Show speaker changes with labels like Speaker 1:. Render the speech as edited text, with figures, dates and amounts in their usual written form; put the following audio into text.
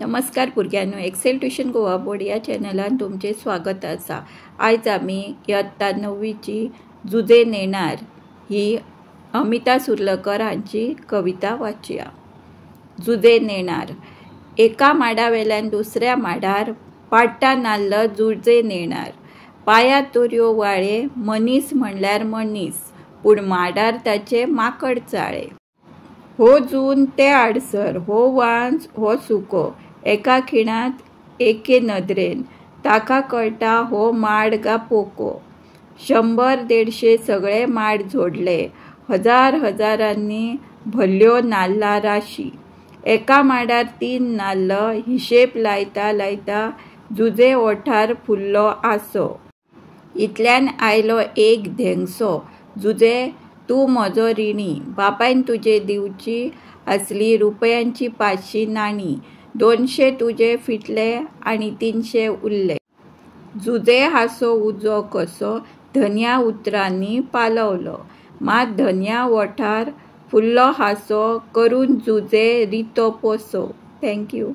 Speaker 1: नमस्कार भुरग्यांनो, Excel tuition Goa board या चॅनलान तुमचे स्वागत आसा। आज आमी इयत्ता 9वीची जुजे नेणार ही अमिता सुर्लकर हांची कविता वाचूया। जुजे नेणार। एका माडावेल्यान दुसऱ्या माडार पाडटा नाल्ल जुजे नेणार। पायार तोरयो वाळे मनीस म्हणल्यार मनीस, पूण माडार ताचे माकड चाळे। हो जून ते आडसर, हो वांज हो सुको, एका खिणात एके नदरेन, ताका कळटा हो माड गा पोको। 100-150 सगळे माड जोडले, हजारांनी भल्ल्यो नाल्ला राशी। एका माडार 3 नाल्ल, हिशेब लायता लायता जुजे ओठार फुल्लो आसो। इतल्यान आयलो एक धेंगसो, जुजे तूं म्हजो रिणी, बापायन तुजे दिवची आसली रुपयांची 500 नाणी। 200 तुजे फिटले आनी 300 उरले। जुजे हासो उजो कसो, धन्या उतरांनी पालवलो। मात धन्या ओठार फुल्लो हासो करून जुजे रितो पोसो। थँक्यू।